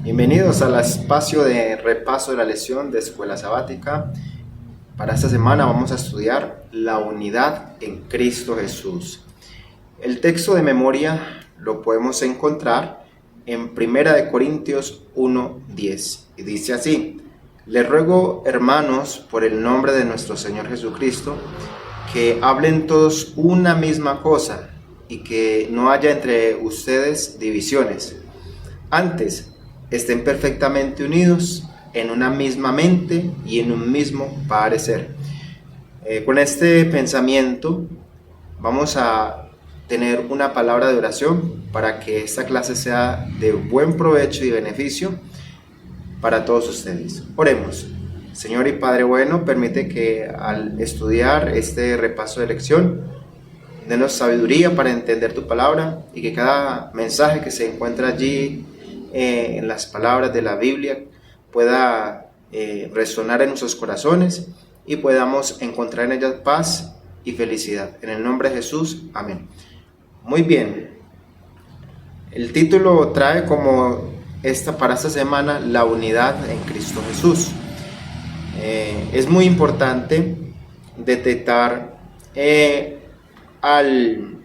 Bienvenidos al espacio de repaso de la lección de Escuela Sabática. Para esta semana vamos a estudiar la unidad en Cristo Jesús. El texto de memoria lo podemos encontrar en 1 Corintios 1:10 y dice así: Les ruego, hermanos, por el nombre de nuestro Señor Jesucristo, que hablen todos una misma cosa y que no haya entre ustedes divisiones. Antes, estén perfectamente unidos en una misma mente y en un mismo parecer. Con este pensamiento vamos a tener una palabra de oración para que esta clase sea de buen provecho y beneficio para todos ustedes. Oremos. Señor y Padre bueno, permite que al estudiar este repaso de lección, denos sabiduría para entender tu palabra y que cada mensaje que se encuentra allí en las palabras de la Biblia pueda resonar en nuestros corazones y podamos encontrar en ellas paz y felicidad. En el nombre de Jesús, amén. Muy bien, el título trae para esta semana la unidad en Cristo Jesús. Es muy importante detectar al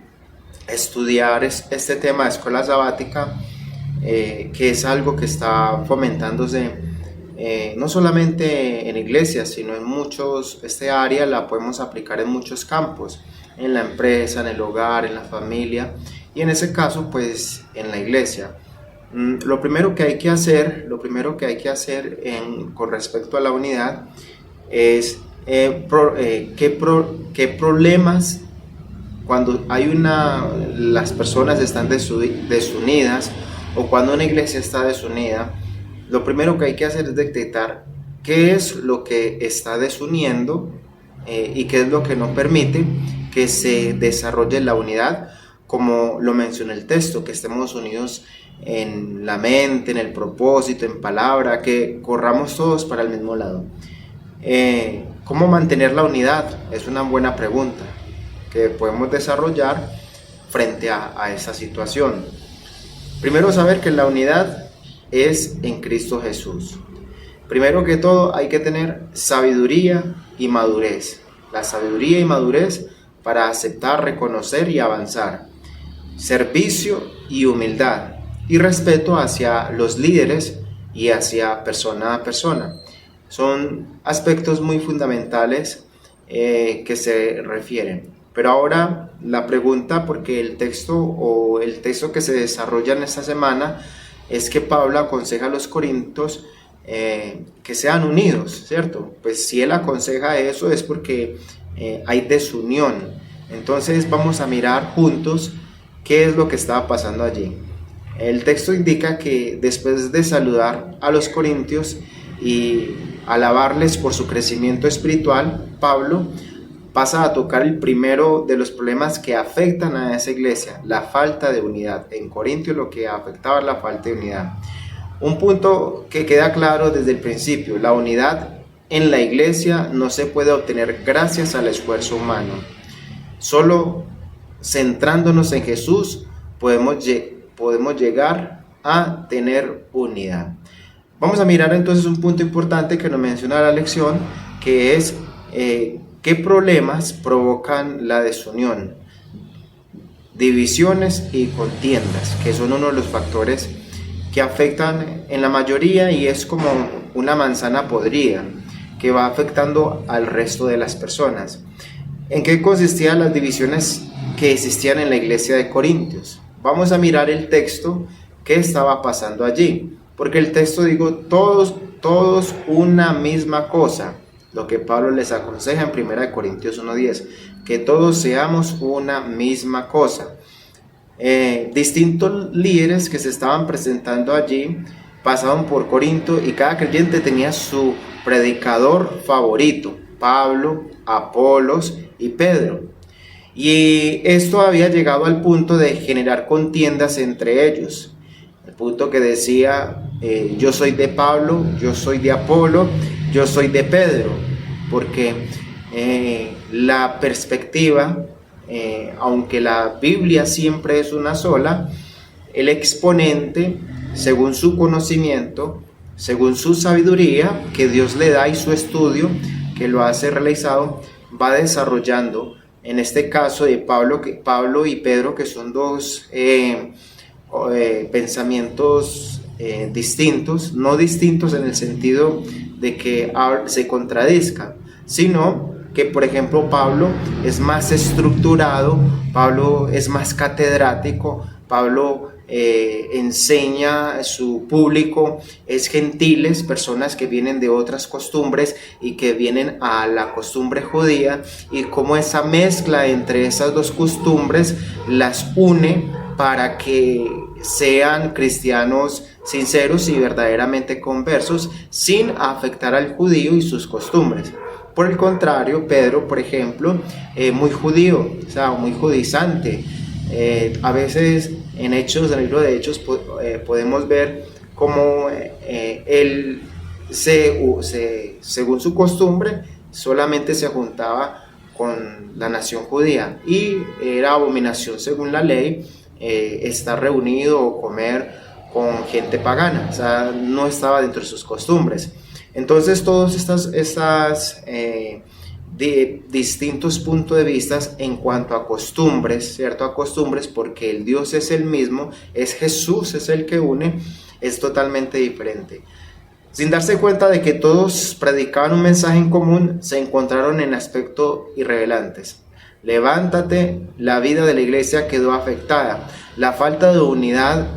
estudiar este tema de escuela sabática que es algo que está fomentándose no solamente en iglesias, sino en muchos. Esta área la podemos aplicar en muchos campos, en la empresa, en el hogar, en la familia y en ese caso pues en la iglesia. Lo primero que hay que hacer con respecto a la unidad es qué problemas cuando las personas están desunidas o cuando una iglesia está desunida. Lo primero que hay que hacer es detectar qué es lo que está desuniendo y qué es lo que no permite que se desarrolle la unidad, como lo menciona el texto, que estemos unidos en la mente, en el propósito, en palabra, que corramos todos para el mismo lado. ¿Cómo mantener la unidad? Es una buena pregunta que podemos desarrollar frente a esa situación. Primero, saber que la unidad es en Cristo Jesús. Primero que todo hay que tener sabiduría y madurez. La sabiduría y madurez para aceptar, reconocer y avanzar. Servicio y humildad. Y respeto hacia los líderes y hacia persona a persona. Son aspectos muy fundamentales que se refieren. Pero ahora la pregunta, porque el texto que se desarrolla en esta semana es que Pablo aconseja a los corintios que sean unidos, ¿cierto? Pues si él aconseja eso es porque hay desunión. Entonces vamos a mirar juntos qué es lo que estaba pasando allí. El texto indica que después de saludar a los corintios y alabarles por su crecimiento espiritual, Pablo pasa a tocar el primero de los problemas que afectan a esa iglesia, la falta de unidad. En Corintios lo que afectaba es la falta de unidad. Un punto que queda claro desde el principio: la unidad en la iglesia no se puede obtener gracias al esfuerzo humano. Solo centrándonos en Jesús podemos llegar a tener unidad. Vamos a mirar entonces un punto importante que nos menciona la lección, que es ¿qué problemas provocan la desunión? Divisiones y contiendas, que son uno de los factores que afectan en la mayoría y es como una manzana podrida que va afectando al resto de las personas. ¿En qué consistían las divisiones que existían en la iglesia de Corintios? Vamos a mirar el texto que estaba pasando allí, porque el texto todos una misma cosa. Lo que Pablo les aconseja en 1 Corintios 1:10, que todos seamos una misma cosa. Distintos líderes que se estaban presentando allí pasaban por Corinto y cada creyente tenía su predicador favorito: Pablo, Apolos y Pedro. Y esto había llegado al punto de generar contiendas entre ellos. El punto que decía, yo soy de Pablo, yo soy de Apolo, yo soy de Pedro, porque la perspectiva, aunque la Biblia siempre es una sola, el exponente según su conocimiento, según su sabiduría que Dios le da y su estudio que lo hace realizado, va desarrollando, en este caso de Pablo y Pedro, que son dos pensamientos distintos, no distintos en el sentido de que se contradizcan, sino que, por ejemplo, Pablo es más estructurado, Pablo es más catedrático, Pablo enseña a su público, es gentiles, personas que vienen de otras costumbres y que vienen a la costumbre judía, y cómo esa mezcla entre esas dos costumbres las une para que sean cristianos sinceros y verdaderamente conversos, sin afectar al judío y sus costumbres. Por el contrario, Pedro, por ejemplo, muy judío, o sea, muy judizante. A veces en el libro de Hechos podemos ver cómo él, según su costumbre, solamente se juntaba con la nación judía, y era abominación según la ley estar reunido o comer con gente pagana, o sea, no estaba dentro de sus costumbres. Entonces todos estos distintos puntos de vista en cuanto a costumbres, ¿cierto? A costumbres, porque el Dios es el mismo, es Jesús, es el que une, es totalmente diferente. Sin darse cuenta de que todos predicaban un mensaje en común, se encontraron en aspectos irrelevantes. Levántate, la vida de la iglesia quedó afectada. La falta de unidad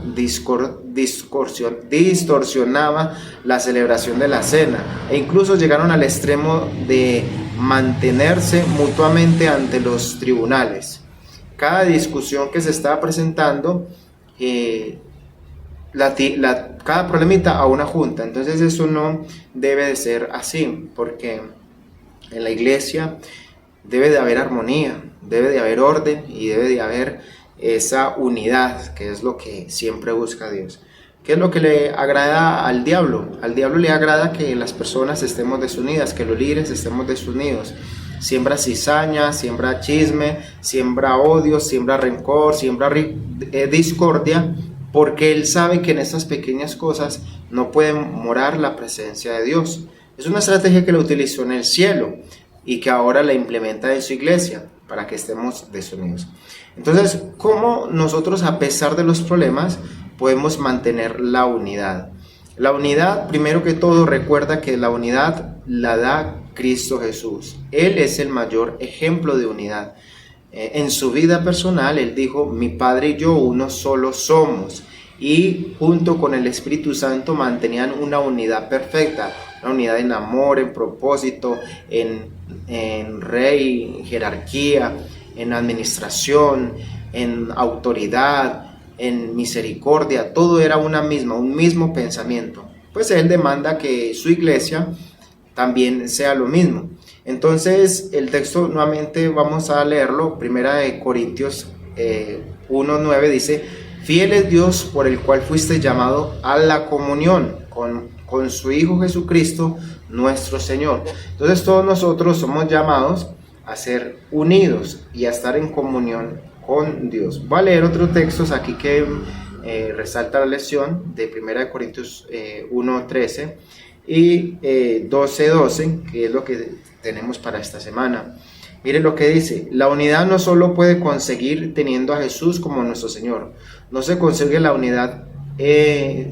distorsionaba la celebración de la cena, e incluso llegaron al extremo de mantenerse mutuamente ante los tribunales. Cada discusión que se estaba presentando, cada problemita a una junta. Entonces eso no debe de ser así, porque en la iglesia debe de haber armonía, debe de haber orden y debe de haber esa unidad, que es lo que siempre busca Dios. ¿Qué es lo que le agrada al diablo? Al diablo le agrada que las personas estemos desunidas, que los líderes estemos desunidos. Siembra cizaña, siembra chisme, siembra odio, siembra rencor, siembra discordia, porque él sabe que en estas pequeñas cosas no puede morar la presencia de Dios. Es una estrategia que lo utilizó en el cielo y que ahora la implementa en su iglesia para que estemos desunidos. Entonces, ¿cómo nosotros, a pesar de los problemas, podemos mantener la unidad? La unidad, primero que todo, recuerda que la unidad la da Cristo Jesús. Él es el mayor ejemplo de unidad. En su vida personal, él dijo: mi Padre y yo uno solo somos. Y junto con el Espíritu Santo mantenían una unidad perfecta, una unidad en amor, en propósito, en rey, en jerarquía, en administración, en autoridad, en misericordia. Todo era un mismo pensamiento. Pues él demanda que su iglesia también sea lo mismo. Entonces el texto, nuevamente vamos a leerlo, 1 Corintios 1:9 dice: fiel es Dios, por el cual fuiste llamado a la comunión con su Hijo Jesucristo nuestro Señor. Entonces todos nosotros somos llamados a ser unidos y a estar en comunión con Dios. Voy a leer otros textos aquí que resalta la lección de 1 Corintios 1:13 y 12:12, que es lo que tenemos para esta semana. Miren lo que dice: la unidad no solo puede conseguir teniendo a Jesús como nuestro Señor, no se consigue la unidad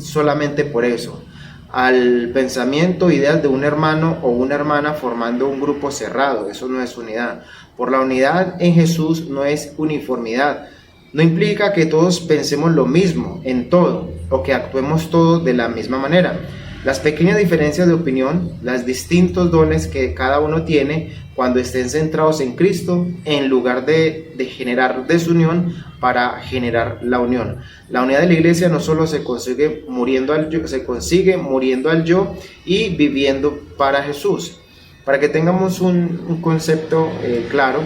solamente por eso, al pensamiento, ideas de un hermano o una hermana formando un grupo cerrado. Eso no es unidad. Por la unidad en Jesús no es uniformidad. No implica que todos pensemos lo mismo en todo o que actuemos todos de la misma manera. Las pequeñas diferencias de opinión, los distintos dones que cada uno tiene, cuando estén centrados en Cristo, en lugar de generar desunión, para generar la unión. La unidad de la iglesia no solo se consigue muriendo al yo, se consigue muriendo al yo y viviendo para Jesús. Para que tengamos un concepto claro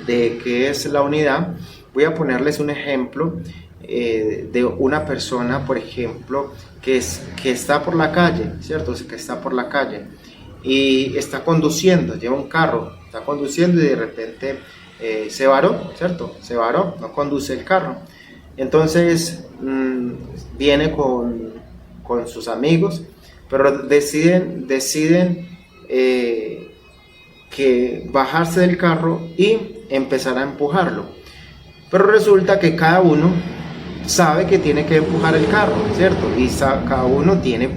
de qué es la unidad, voy a ponerles un ejemplo de una persona, por ejemplo, que está por la calle, ¿cierto? Que está por la calle y está conduciendo, lleva un carro, está conduciendo y de repente se varó, ¿cierto? Se varó, no conduce el carro. Entonces viene con sus amigos, pero deciden que bajarse del carro y empezar a empujarlo. Pero resulta que cada uno sabe que tiene que empujar el carro, ¿cierto? Y cada uno tiene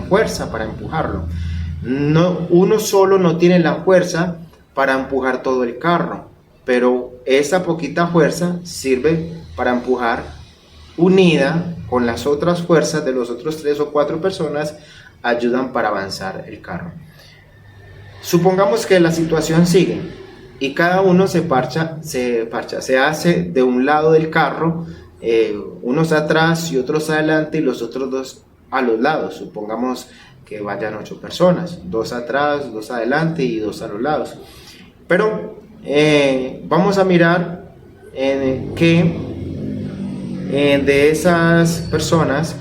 fuerza para empujarlo. No, uno solo no tiene la fuerza para empujar todo el carro, pero esa poquita fuerza sirve para empujar, unida con las otras fuerzas de los otros 3 o 4 personas, ayudan para avanzar el carro. Supongamos que la situación sigue y cada uno se hace de un lado del carro, unos atrás y otros adelante y los otros 2 a los lados. Supongamos que vayan 8 personas, 2 atrás, 2 adelante y 2 a los lados. Pero vamos a mirar que de esas personas,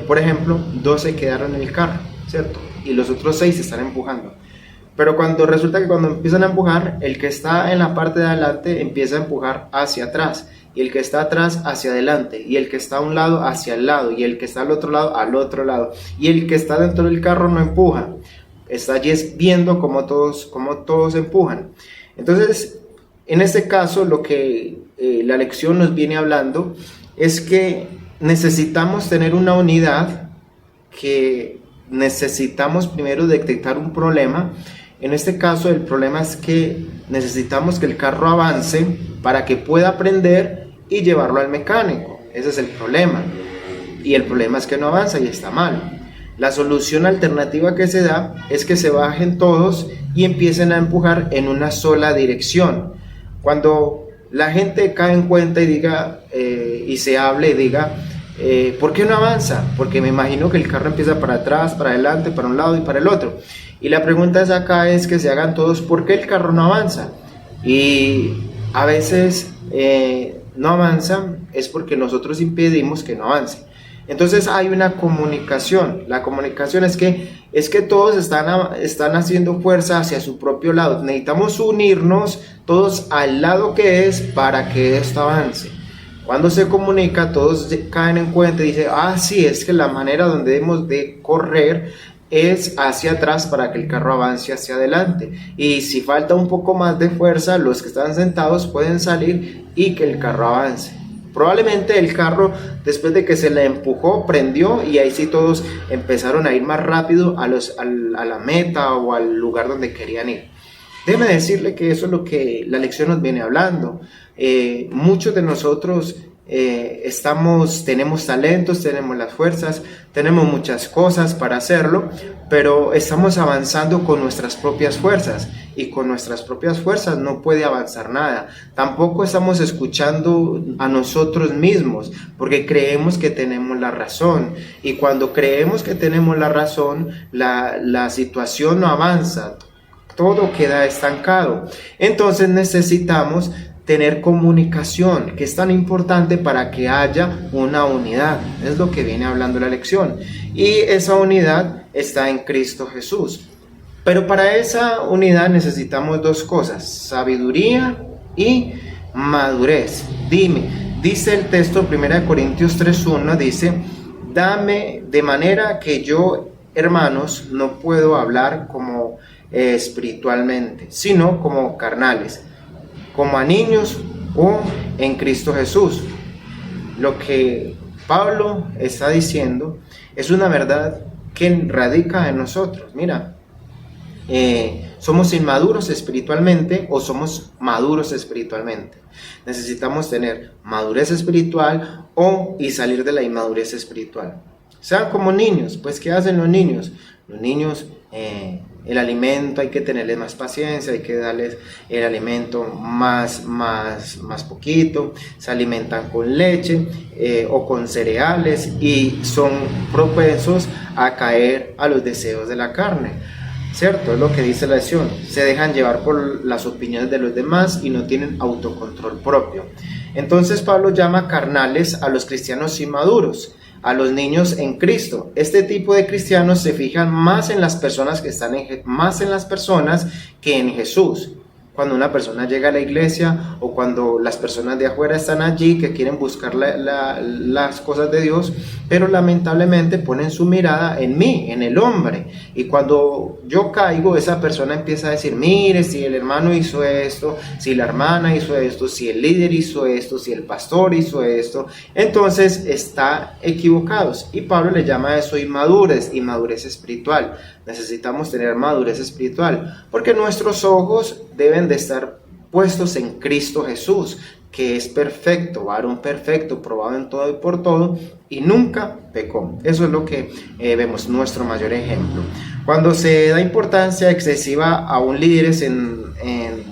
por ejemplo, 2 se quedaron en el carro, ¿cierto? Y los otros 6 se están empujando. Pero resulta que cuando empiezan a empujar, el que está en la parte de adelante empieza a empujar hacia atrás, y el que está atrás hacia adelante, y el que está a un lado hacia el lado, y el que está al otro lado, y el que está dentro del carro no empuja, está allí viendo cómo todos empujan. Entonces, en este caso, lo que la lección nos viene hablando es que necesitamos tener una unidad, que necesitamos primero detectar un problema. En este caso, el problema es que necesitamos que el carro avance para que pueda aprender y llevarlo al mecánico. Ese es el problema. Y el problema es que no avanza y está mal. La solución alternativa que se da es que se bajen todos y empiecen a empujar en una sola dirección. Cuando la gente cae en cuenta y diga, y se hable y diga, ¿por qué no avanza? Porque me imagino que el carro empieza para atrás, para adelante, para un lado y para el otro. Y la pregunta acá es que se hagan todos, ¿por qué el carro no avanza? Y a veces no avanza es porque nosotros impedimos que no avance. Entonces hay una comunicación. La comunicación es que todos están haciendo fuerza hacia su propio lado. Necesitamos unirnos todos al lado que es para que esto avance. Cuando se comunica, todos caen en cuenta y dicen, sí, es que la manera donde debemos de correr es hacia atrás para que el carro avance hacia adelante. Y si falta un poco más de fuerza, los que están sentados pueden salir y que el carro avance. Probablemente el carro, después de que se le empujó, prendió y ahí sí todos empezaron a ir más rápido a la meta o al lugar donde querían ir. Déjeme decirle que eso es lo que la lección nos viene hablando. Muchos de nosotros tenemos talentos, tenemos las fuerzas, tenemos muchas cosas para hacerlo, pero estamos avanzando con nuestras propias fuerzas, y con nuestras propias fuerzas no puede avanzar nada. Tampoco estamos escuchando a nosotros mismos, porque creemos que tenemos la razón, y cuando creemos que tenemos la razón, la situación no avanza, todo queda estancado. Entonces necesitamos tener comunicación, que es tan importante para que haya una unidad. Es lo que viene hablando la lección. Y esa unidad está en Cristo Jesús. Pero para esa unidad necesitamos 2 cosas: sabiduría y madurez. Dice el texto, 1 Corintios 3:1, dice, dame de manera que yo, hermanos, no puedo hablar como espiritualmente, sino como carnales, como a niños o en Cristo Jesús. Lo que Pablo está diciendo es una verdad que radica en nosotros. Mira, somos inmaduros espiritualmente o somos maduros espiritualmente. Necesitamos tener madurez espiritual y salir de la inmadurez espiritual. Sean como niños. Pues ¿qué hacen los niños? Los niños, el alimento hay que tenerles más paciencia, hay que darles el alimento más poquito, se alimentan con leche o con cereales y son propensos a caer a los deseos de la carne, ¿cierto? Es lo que dice la lección. Se dejan llevar por las opiniones de los demás y no tienen autocontrol propio. Entonces Pablo llama carnales a los cristianos inmaduros, a los niños en Cristo. Este tipo de cristianos se fijan más en las personas que están más en las personas que en Jesús. cuando una persona llega a la iglesia o cuando las personas de afuera están allí que quieren buscar las cosas de Dios, pero lamentablemente ponen su mirada en mí, en el hombre. Y cuando yo caigo, esa persona empieza a decir, mire, si el hermano hizo esto, si la hermana hizo esto, si el líder hizo esto, si el pastor hizo esto, entonces está equivocados. Y Pablo le llama a eso inmadurez espiritual. Necesitamos tener madurez espiritual, porque nuestros ojos deben de estar puestos en Cristo Jesús, que es perfecto, varón perfecto, probado en todo y por todo, y nunca pecó. Eso es lo que vemos, nuestro mayor ejemplo. Cuando se da importancia excesiva a un líderes en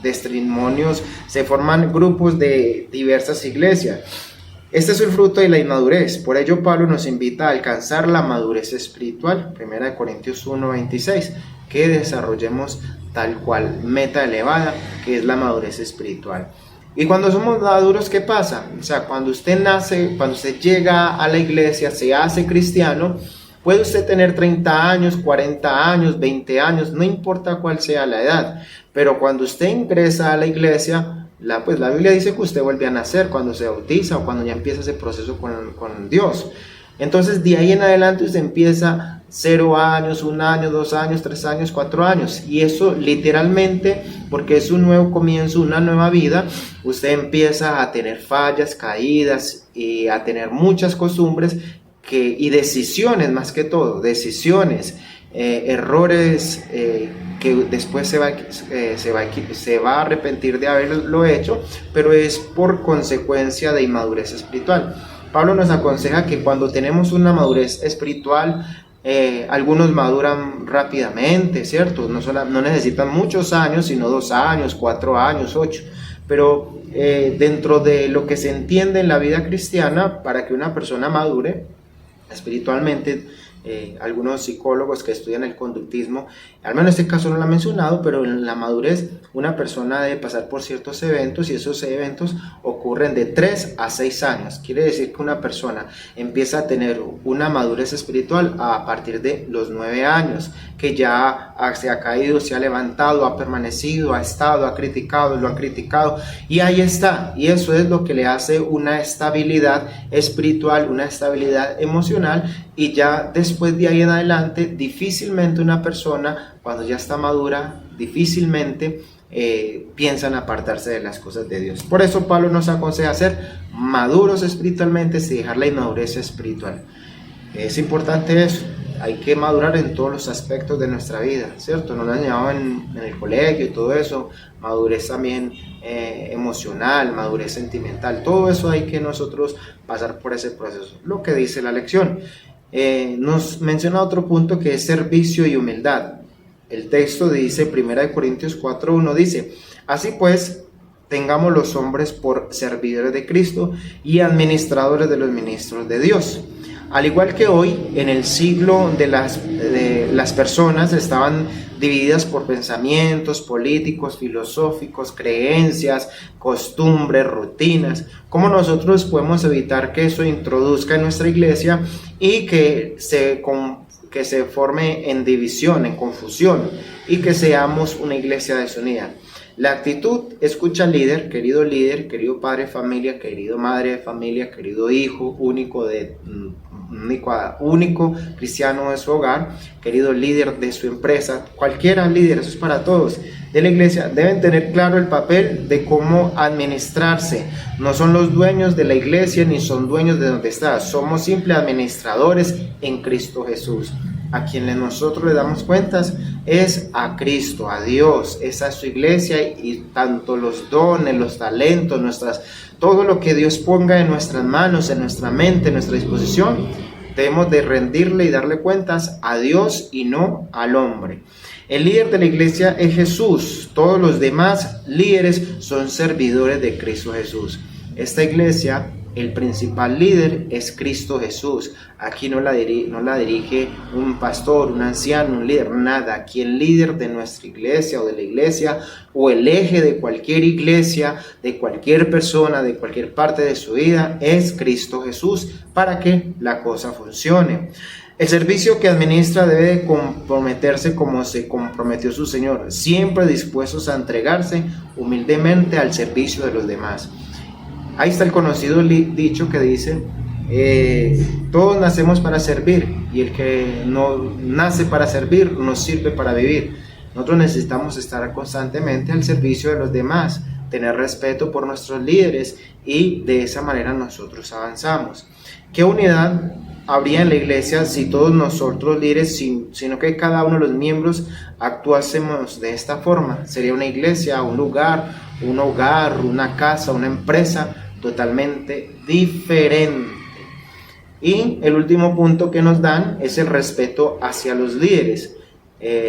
testimonios, se forman grupos de diversas iglesias. Este es el fruto de la inmadurez. Por ello Pablo nos invita a alcanzar la madurez espiritual, 1 Corintios 1:26, que desarrollemos tal cual meta elevada, que es la madurez espiritual. Y cuando somos maduros, ¿qué pasa? O sea, cuando usted nace, cuando usted llega a la iglesia, se hace cristiano, puede usted tener 30 años, 40 años, 20 años, no importa cuál sea la edad, pero cuando usted ingresa a la iglesia, la Biblia dice que usted vuelve a nacer cuando se bautiza o cuando ya empieza ese proceso con Dios. Entonces, de ahí en adelante usted empieza 0 años, 1 año, 2 años, 3 años, 4 años. Y eso literalmente, porque es un nuevo comienzo, una nueva vida, usted empieza a tener fallas, caídas y a tener muchas costumbres y decisiones, más que todo, decisiones, errores que después se va a arrepentir de haberlo hecho, pero es por consecuencia de inmadurez espiritual. Pablo nos aconseja que cuando tenemos una madurez espiritual, algunos maduran rápidamente, ¿cierto? No necesitan muchos años, sino 2 años, 4 años, 8, pero dentro de lo que se entiende en la vida cristiana, para que una persona madure espiritualmente, algunos psicólogos que estudian el conductismo, al menos en este caso no lo han mencionado, pero en la madurez una persona debe pasar por ciertos eventos y esos eventos ocurren de 3 a 6 años. Quiere decir que una persona empieza a tener una madurez espiritual a partir de los 9 años, que ya se ha caído, se ha levantado, ha permanecido, ha estado, ha criticado, lo han criticado y ahí está. Y eso es lo que le hace una estabilidad espiritual, una estabilidad emocional, y ya después de ahí en adelante difícilmente una persona, cuando ya está madura, difícilmente piensan apartarse de las cosas de Dios. Por eso Pablo nos aconseja ser maduros espiritualmente sin dejar la inmadurez espiritual. Es importante eso, hay que madurar en todos los aspectos de nuestra vida, ¿cierto? Nos lo han enseñado en el colegio y todo eso, madurez también emocional, madurez sentimental, todo eso hay que nosotros pasar por ese proceso. Lo que dice la lección, nos menciona otro punto que es servicio y humildad. El texto dice, 1 Corintios 4:1 dice, así pues, tengamos los hombres por servidores de Cristo y administradores de los ministros de Dios. Al igual que hoy, en el siglo de las personas estaban divididas por pensamientos políticos, filosóficos, creencias, costumbres, rutinas. ¿Cómo nosotros podemos evitar que eso introduzca en nuestra iglesia y que se forme en división, en confusión, y que seamos una iglesia desunida? La actitud, escucha al líder, querido padre de familia, querido madre de familia, querido hijo único cristiano de su hogar, querido líder de su empresa, cualquiera líder, eso es para todos de la iglesia, deben tener claro el papel de cómo administrarse. No son los dueños de la iglesia ni son dueños de donde está, somos simples administradores en Cristo Jesús. A quien nosotros le damos cuentas es a Cristo, a Dios, es a su iglesia, y tanto los dones, los talentos, todo lo que Dios ponga en nuestras manos, en nuestra mente, en nuestra disposición, debemos de rendirle y darle cuentas a Dios y no al hombre. El líder de la iglesia es Jesús, todos los demás líderes son servidores de Cristo Jesús. Esta iglesia el principal líder es Cristo Jesús. Aquí no la dirige un pastor, un anciano, un líder, nada. Aquí el líder de nuestra iglesia o de la iglesia o el eje de cualquier iglesia, de cualquier persona, de cualquier parte de su vida es Cristo Jesús para que la cosa funcione. El servicio que administra debe comprometerse como se comprometió su Señor, siempre dispuestos a entregarse humildemente al servicio de los demás. Ahí está el conocido dicho que dice, todos nacemos para servir y el que no nace para servir no sirve para vivir. Nosotros necesitamos estar constantemente al servicio de los demás, tener respeto por nuestros líderes y de esa manera nosotros avanzamos. ¿Qué unidad habría en la iglesia si todos nosotros líderes, sino que cada uno de los miembros actuásemos de esta forma? Sería una iglesia, un lugar, un hogar, una casa, una empresa totalmente diferente. Y el último punto que nos dan es el respeto hacia los líderes.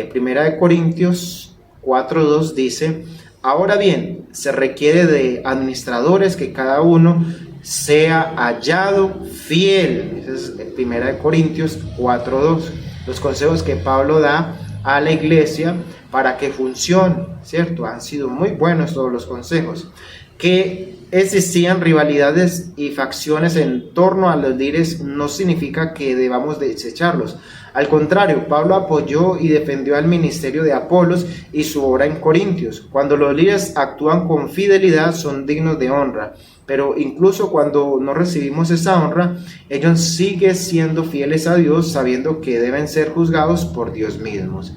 Primera de Corintios 4:2 dice, ahora bien, se requiere de administradores que cada uno sea hallado fiel. Esa es Primera de Corintios 4:2. Los consejos que Pablo da a la iglesia para que funcione, ¿cierto? Han sido muy buenos todos los consejos. Que existían rivalidades y facciones en torno a los líderes no significa que debamos desecharlos. Al contrario, Pablo apoyó y defendió al ministerio de Apolos y su obra en Corintios. Cuando los líderes actúan con fidelidad son dignos de honra, pero incluso cuando no recibimos esa honra, ellos siguen siendo fieles a Dios, sabiendo que deben ser juzgados por Dios mismos.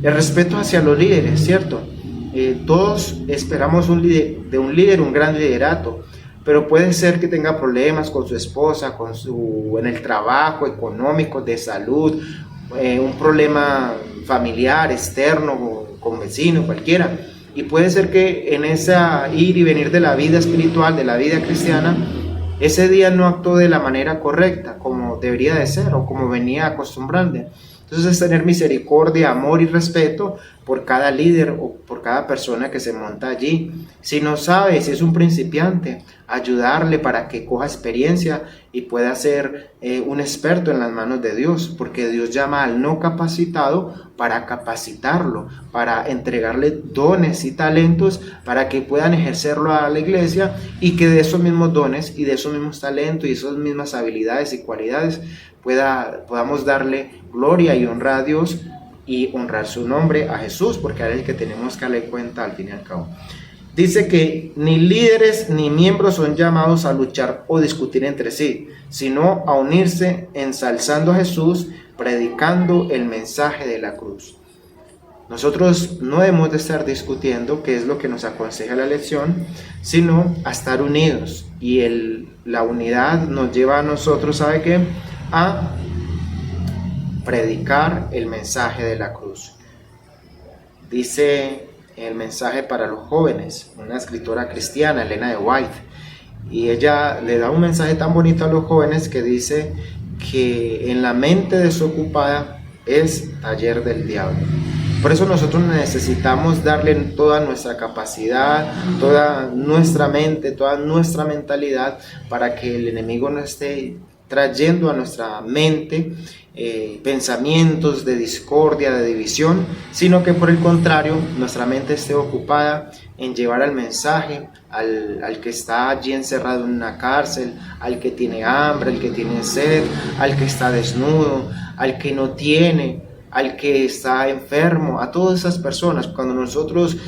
El respeto hacia los líderes, ¿cierto? Todos esperamos de un líder un gran liderato, pero puede ser que tenga problemas con su esposa, en el trabajo, económico, de salud, un problema familiar, externo, con vecino, cualquiera. Y puede ser que en esa ir y venir de la vida espiritual, de la vida cristiana, ese día no actuó de la manera correcta, como debería de ser o como venía acostumbrando. Entonces es tener misericordia, amor y respeto por cada líder o por cada persona que se monta allí. Si no sabe, si es un principiante, ayudarle para que coja experiencia y pueda ser un experto en las manos de Dios, porque Dios llama al no capacitado para capacitarlo, para entregarle dones y talentos para que puedan ejercerlo a la iglesia y que de esos mismos dones y de esos mismos talentos y esas mismas habilidades y cualidades podamos darle gloria y honra a Dios y honrar su nombre, a Jesús, porque es el que tenemos que darle cuenta al fin y al cabo. Dice que ni líderes ni miembros son llamados a luchar o discutir entre sí, sino a unirse ensalzando a Jesús, predicando el mensaje de la cruz. Nosotros no hemos de estar discutiendo, que es lo que nos aconseja la lección, sino a estar unidos. Y la unidad nos lleva a nosotros, ¿sabe qué? A predicar el mensaje de la cruz. Dice el mensaje para los jóvenes, una escritora cristiana, Elena de White, y ella le da un mensaje tan bonito a los jóvenes que dice que en la mente desocupada es taller del diablo. Por eso nosotros necesitamos darle toda nuestra capacidad, toda nuestra mente, toda nuestra mentalidad para que el enemigo no esté trayendo a nuestra mente pensamientos de discordia, de división, sino que por el contrario nuestra mente esté ocupada en llevar el mensaje al que está allí encerrado en una cárcel, al que tiene hambre, al que tiene sed, al que está desnudo, al que no tiene, al que está enfermo, a todas esas personas. Cuando nosotros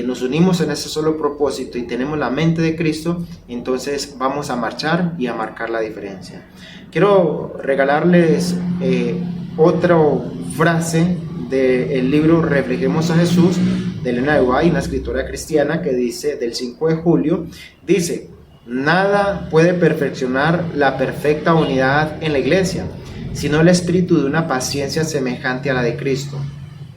nos unimos en ese solo propósito y tenemos la mente de Cristo, entonces vamos a marchar y a marcar la diferencia. Quiero regalarles otra frase del libro Reflejemos a Jesús, de Elena de White, una escritora cristiana, que dice, del 5 de julio, dice: nada puede perfeccionar la perfecta unidad en la iglesia, sino el espíritu de una paciencia semejante a la de Cristo.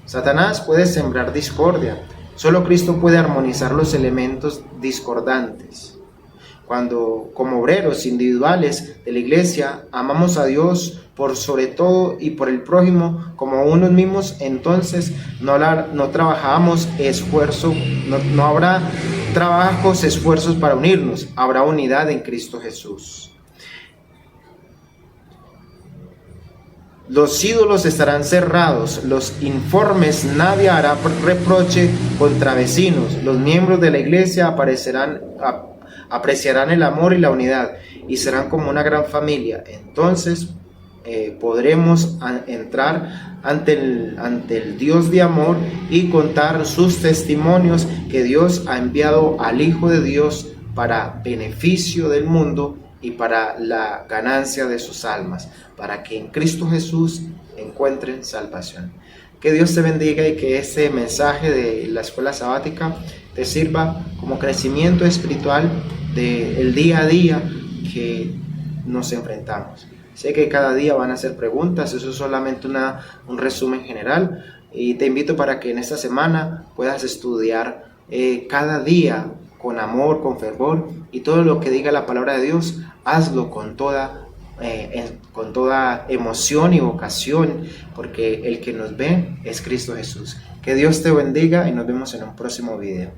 Satanás puede sembrar discordia, solo Cristo puede armonizar los elementos discordantes. Cuando, como obreros individuales de la iglesia, amamos a Dios por sobre todo y por el prójimo como unos mismos, entonces no trabajamos esfuerzo, no habrá trabajos, esfuerzos para unirnos. Habrá unidad en Cristo Jesús. Los ídolos estarán cerrados, los informes, nadie hará reproche contra vecinos. Los miembros de la iglesia apreciarán el amor y la unidad y serán como una gran familia. Entonces podremos entrar ante el Dios de amor y contar sus testimonios que Dios ha enviado al Hijo de Dios para beneficio del mundo y para la ganancia de sus almas, para que en Cristo Jesús encuentren salvación. Que Dios te bendiga y que este mensaje de la escuela sabática te sirva como crecimiento espiritual del día a día que nos enfrentamos. Sé que cada día van a hacer preguntas, eso es solamente un resumen general, y te invito para que en esta semana puedas estudiar cada día con amor, con fervor, y todo lo que diga la palabra de Dios, hazlo con toda emoción y vocación, porque el que nos ve es Cristo Jesús. Que Dios te bendiga y nos vemos en un próximo video.